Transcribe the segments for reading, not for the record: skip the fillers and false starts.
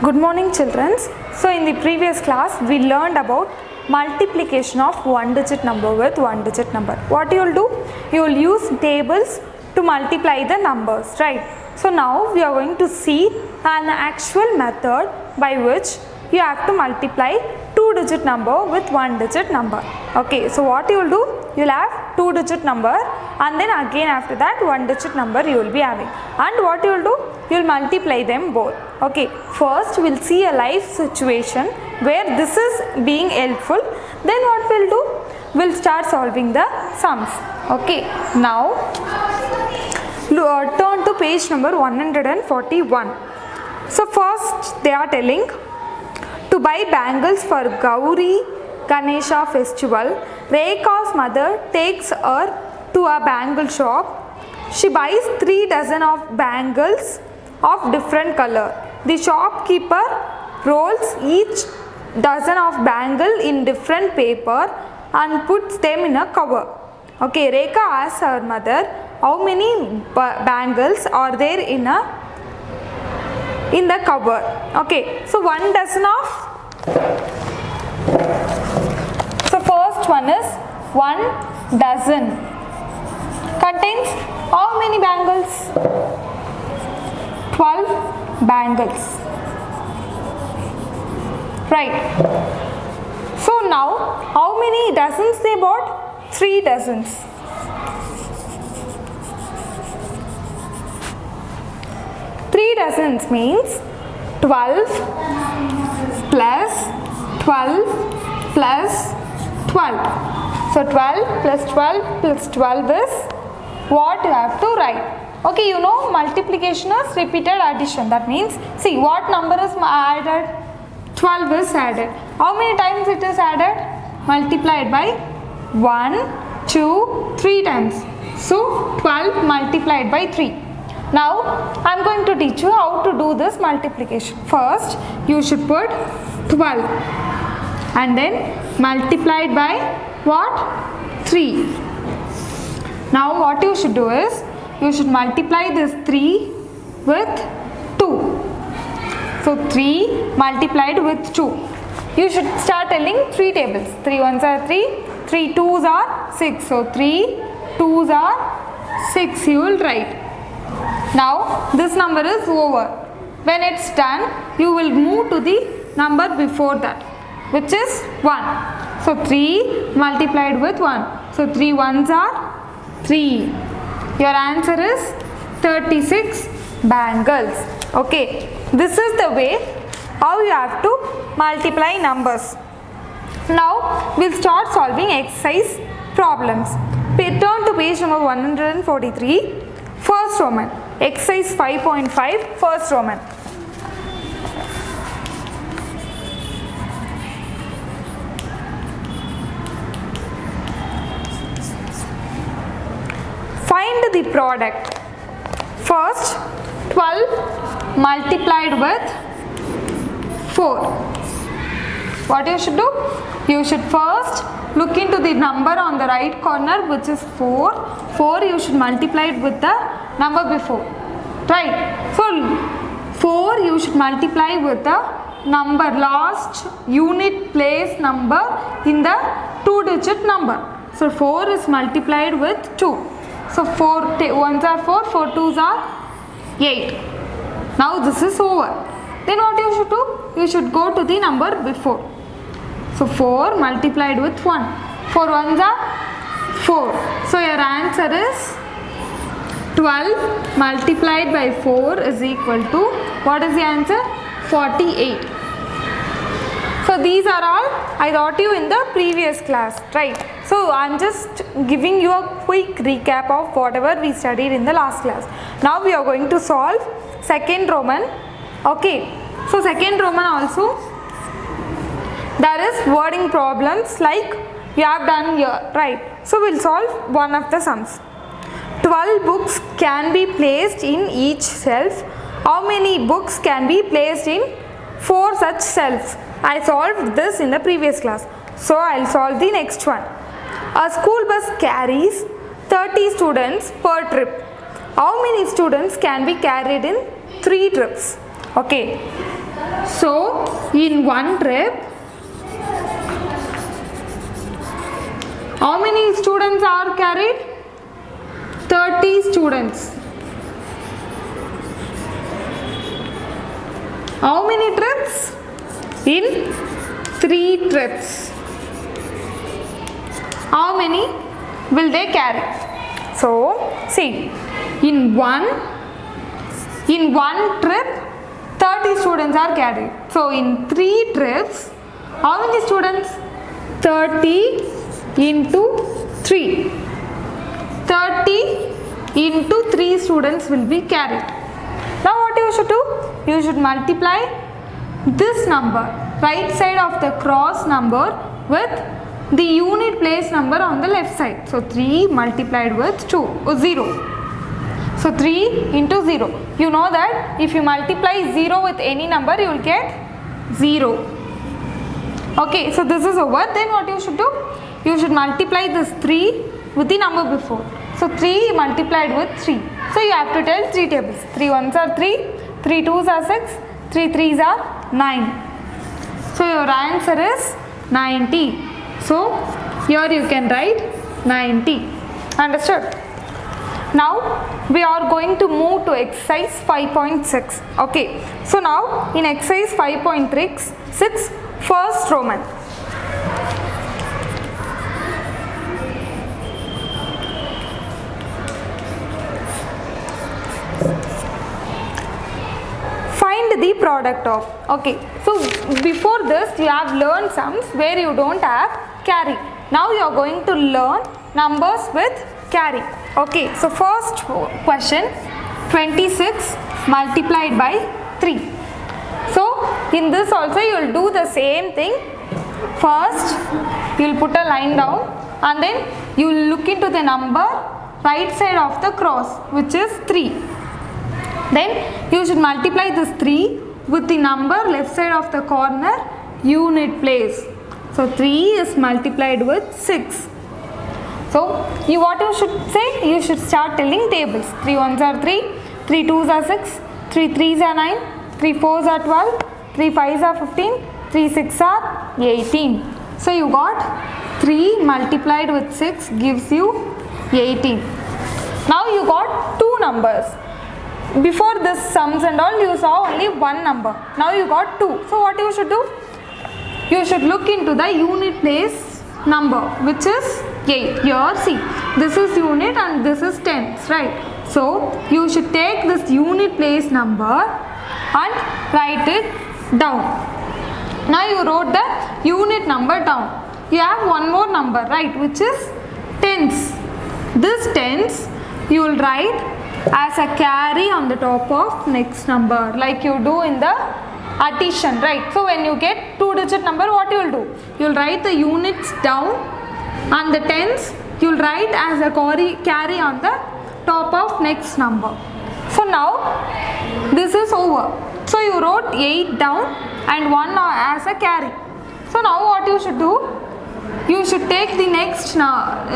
Good morning children. So in the previous class we learned about multiplication of one digit number with one digit number. What you will do? You will use tables to multiply the numbers, right? So now we are going to see an actual method by which you have to multiply two digit number with one digit number. Okay, so what you will do? You will have two digit number and then again after that one digit number you will be having. And what you will do? You will multiply them both. Okay, first we will see a live situation where this is being helpful. Then what we will do? We will start solving the sums. Okay, now turn to page number 141. So first they are telling to buy bangles for Gauri Ganesha festival. Rekha's mother takes her to a bangle shop. She buys 3 dozen of bangles of different color. The shopkeeper rolls each dozen of bangle in different paper and puts them in a cover. Okay, Rekha asks her mother how many bangles are there in the cover. Okay, so 1 dozen of, so first one is 1 dozen contains how many bangles? 12 bangles, right? So now how many dozens they bought? 3 dozens. 3 dozens means 12 plus 12 plus 12. So 12 plus 12 plus 12 is what you have to write. Okay, you know multiplication is repeated addition. That means, see what number is added? 12 is added. How many times it is added? Multiplied by 1, 2, 3 times. So 12 multiplied by 3. Now I am going to teach you how to do this multiplication. First you should put 12 and then multiplied by what? 3. Now what you should do is you should multiply this 3 with 2. So 3 multiplied with 2. You should start telling 3 tables. 3 ones are 3, 3 twos are 6. So 3 twos are 6 you will write. Now this number is over. When it's done, you will move to the number before that, which is 1. So 3 multiplied with 1. So 3 ones are 3. Your answer is 36 bangles. Okay, this is the way how you have to multiply numbers. Now we'll start solving exercise problems. Turn to page number 143. First Roman. Exercise 5.5. First Roman. Find the product. First 12 multiplied with 4. What you should do? You should first look into the number on the right corner, which is 4. 4 you should multiply it with the number before, right? So 4 you should multiply with the number last unit place number in the 2-digit number. So 4 is multiplied with 2. So 4 ones are 4, 4 twos are 8. Now this is over. Then what you should do? You should go to the number before. So 4 multiplied with 1. 4 ones are 4. So your answer is 12 multiplied by 4 is equal to, what is the answer? 48. So these are all I taught you in the previous class, right? So I am just giving you a quick recap of whatever we studied in the last class. Now we are going to solve second Roman. Okay, so second Roman also there is wording problems like you have done here, right? So we will solve one of the sums. 12 books can be placed in each shelf. How many books can be placed in 4 such shelves? I solved this in the previous class. So I will solve the next one. A school bus carries 30 students per trip. How many students can be carried in 3 trips? Okay. So in one trip, how many students are carried? 30 students. How many trips? In 3 trips. How many will they carry? So see, in one trip 30 students are carried. So in 3 trips, how many students? 30 into 3. 30 into 3 students will be carried. Now what you should do? You should multiply this number, right side of the cross number, with the unit place number on the left side. So 3 multiplied with 0. So 3 into 0. You know that if you multiply 0 with any number, you will get 0. Okay, so this is over. Then what you should do? You should multiply this 3 with the number before. So 3 multiplied with 3. So you have to tell 3 tables. 3 ones are 3, 3 twos are 6, 3 threes are 9. So your answer is 90. So here you can write 90. Understood? Now we are going to move to exercise 5.6. Okay. So now in exercise 5.6, first Roman. Find the product of. Okay. So before this you have learned sums where you don't have carry. Now you are going to learn numbers with carry. Okay, so first question, 26 multiplied by 3. So in this also you will do the same thing. First you will put a line down and then you will look into the number right side of the cross, which is 3. Then you should multiply this 3 with the number left side of the corner unit place. So 3 is multiplied with 6. So what you should say? You should start telling tables. 3 ones are 3, 3 twos are 6, 3 threes are 9, 3 fours are 12, 3 fives are 15, 3 six are 18. So you got 3 multiplied with 6 gives you 18. Now you got 2 numbers. Before this sums and all you saw only one number. Now you got 2. So what you should do? You should look into the unit place number, which is 8. Here see, this is unit and this is tens, right? So you should take this unit place number and write it down. Now you wrote the unit number down. You have one more number, right, which is tens. This tens you will write as a carry on the top of next number, like you do in the addition, right? So when you get 2-digit number, what you will do? You will write the units down and the tens you will write as a carry on the top of next number. So now this is over. So you wrote 8 down and 1 as a carry. So now what you should do? You should take the next,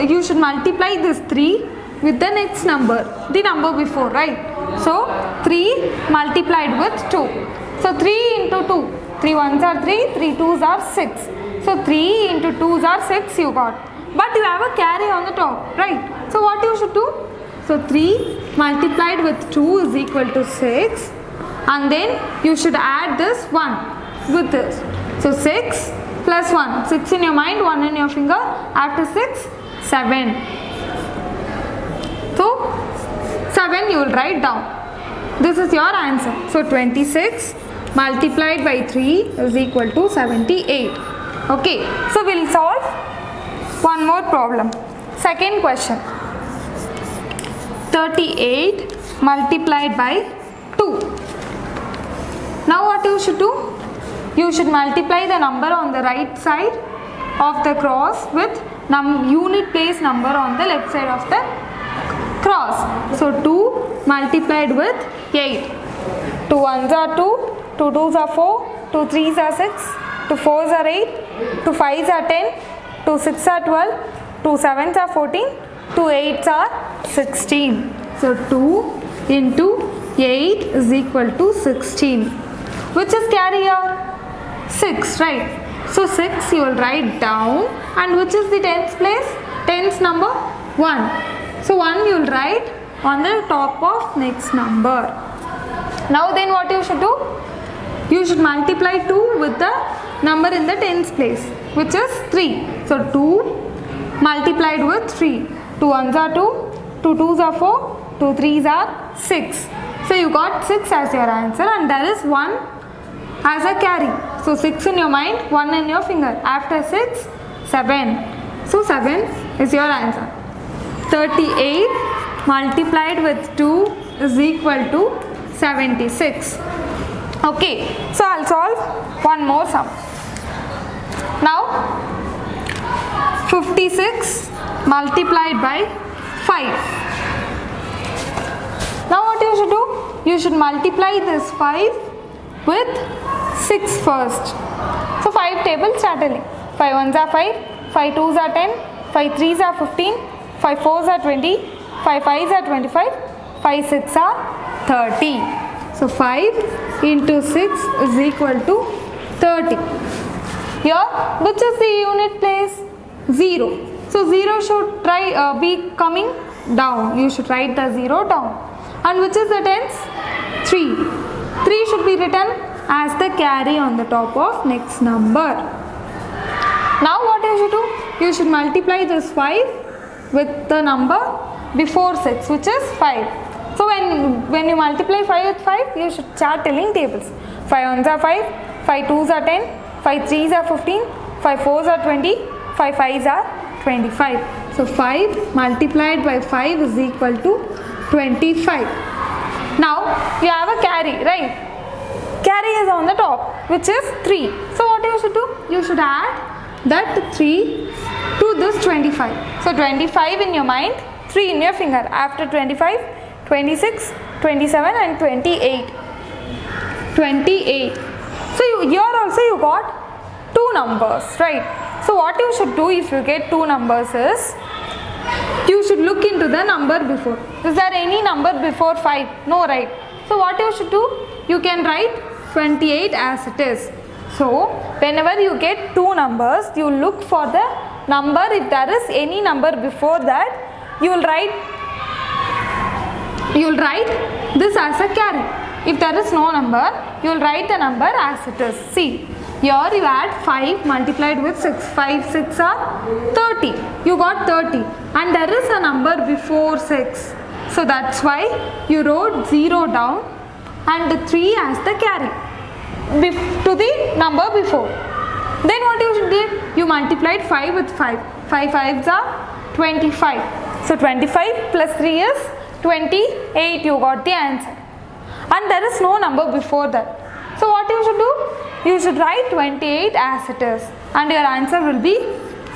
you should multiply this 3 with the next number, the number before, right? So 3 multiplied with 2. So 3 into 2, 3 ones are 3, 3 twos are 6. So 3 into 2s are 6 you got. But you have a carry on the top, right? So what you should do? So 3 multiplied with 2 is equal to 6. And then you should add this 1 with this. So 6 plus 1. 6 in your mind, 1 in your finger. After 6, 7. So 7 you will write down. This is your answer. So 26 multiplied by 3 is equal to 78. Okay. So we will solve one more problem. Second question. 38 multiplied by 2. Now what you should do? You should multiply the number on the right side of the cross with unit place number on the left side of the cross. So 2 multiplied with 8. 2 ones are 2, 2 twos are 4, 2 threes are 6, 2 fours are 8, 2 fives are 10, 2 six are 12, 2 sevens are 14, 2 eights are 16. So 2 into 8 is equal to 16. Which is carry here? 6, right? So 6 you will write down, and which is the tens place? Tens number 1. So 1 you will write on the top of next number. Now then what you should do? You should multiply 2 with the number in the tens place, which is 3. So 2 multiplied with 3. 2 ones are 2, 2 twos are 4, 2 threes are 6. So you got 6 as your answer, and there is 1 as a carry. So 6 in your mind, 1 in your finger. After 6, 7. So 7 is your answer. 38 multiplied with 2 is equal to 76. Okay, so I'll solve one more sum. Now 56 multiplied by 5. Now what you should do? You should multiply this 5 with 6 first. So 5 tables start telling. 5 ones are 5, 5 twos are 10, 5 threes are 15, 5 fours are 20, 5 fives are 25, 5 six are 30. So 5 into 6 is equal to 30. Here, which is the unit place? 0. So 0 should be coming down. You should write the 0 down. And which is the tens? 3. 3 should be written as the carry on the top of next number. Now what you should do? You should multiply this 5 with the number before 6, which is 5. So when you multiply 5 with 5, you should start telling tables. 5 ones are 5, 5 twos are 10, 5 threes are 15, 5 fours are 20, 5 fives are 25. So 5 multiplied by 5 is equal to 25. Now you have a carry, right? Carry is on the top, which is 3. So what you should do? You should add that 3 to this 25. So 25 in your mind, 3 in your finger. After 25, 26, 27 and 28. 28. So here also you got 2 numbers, right? So what you should do if you get 2 numbers is, you should look into the number before. Is there any number before 5? No, right? So what you should do? You can write 28 as it is. So whenever you get 2 numbers, you look for the number. If there is any number before that, you will write this as a carry. If there is no number, you will write the number as it is. See, here you add 5 multiplied with 6. 5 6 are 30. You got 30, and there is a number before 6. So that's why you wrote 0 down and the 3 as the carry to the number before. Then what you did? You multiplied 5 with 5. 5 fives are 25. So 25 plus 3 is 28. You got the answer. And there is no number before that. So what you should do? You should write 28 as it is. And your answer will be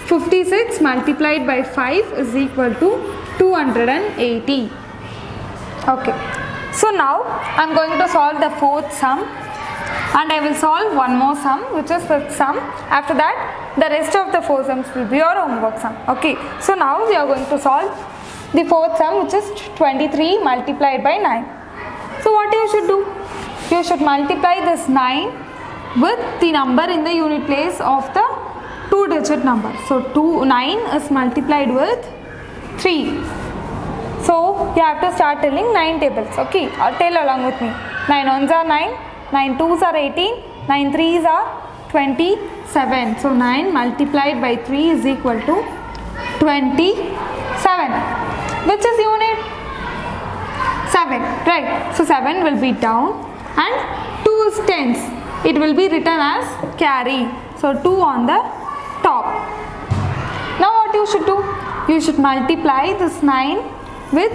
56 multiplied by 5 is equal to 280. Okay. So now I am going to solve the 4th sum. And I will solve one more sum, which is 5th sum. After that, the rest of the 4 sums will be your homework sum. Okay. So now we are going to solve the 4th sum, which is 23 multiplied by 9. So what you should do? You should multiply this 9 with the number in the unit place of the 2-digit number. So 9 is multiplied with 3. So you have to start telling 9 tables. Okay. Tell along with me. 9 ones are 9. 9 twos are 18, 9 threes are 27. So 9 multiplied by 3 is equal to 27. Which is unit? 7, right? So 7 will be down and 2 is tens. It will be written as carry. So 2 on the top. Now what you should do? You should multiply this 9 with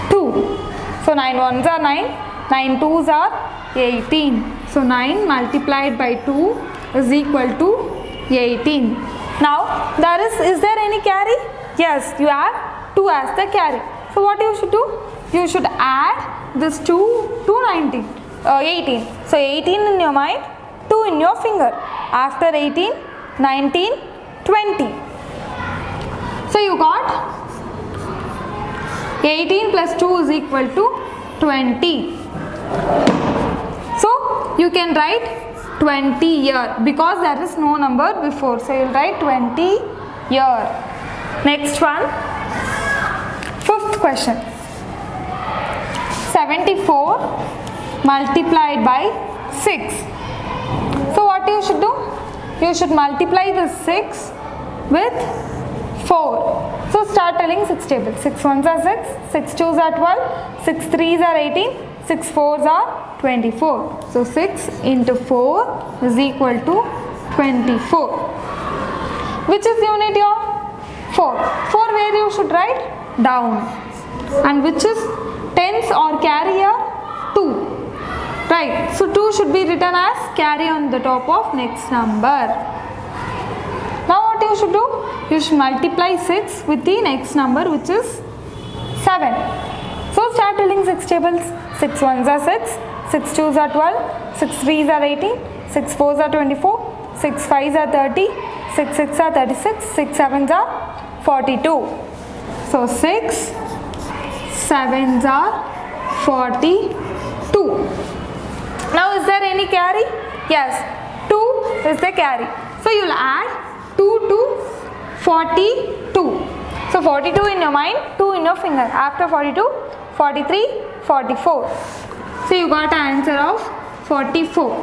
2. So 9 ones are 9, 9 twos are 18. So 9 multiplied by 2 is equal to 18. Now is there any carry? Yes, you have 2 as the carry. So what you should do? You should add this 2 to 18. So 18 in your mind, 2 in your finger. After 18, 19, 20. So you got 18 plus 2 is equal to 20. So you can write 20 year because there is no number before. So you will write 20 year. Next one, fifth question. 74 multiplied by 6. So what you should do? You should multiply the 6 with 4. So start telling 6 tables. 6 ones are 6, 6 twos are 12, 6 threes are 18, 6 fours are 24. So 6 into 4 is equal to 24. Which is unit here? 4. 4 where you should write? Down. And which is tens or carry here? 2. Right. So 2 should be written as carry on the top of next number. Now what you should do? You should multiply 6 with the next number which is 7. So start telling 6 tables. 6 ones are 6, 6 twos are 12, 6 threes are 18, 6 fours are 24, 6 fives are 30, 6 six are 36, 6 sevens are 42. So 6 sevens are 42. Now is there any carry? Yes, 2 is the carry. So you will add 2 to 42. So 42 in your mind, 2 in your finger. After 42, 43, 44. So you got an answer of 44.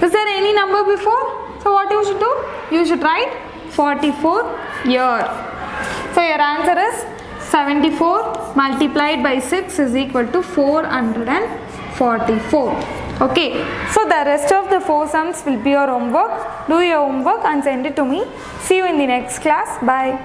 Is there any number before? So what you should do? You should write 44 year. So your answer is 74 multiplied by 6 is equal to 444. Okay. So the rest of the 4 sums will be your homework. Do your homework and send it to me. See you in the next class. Bye.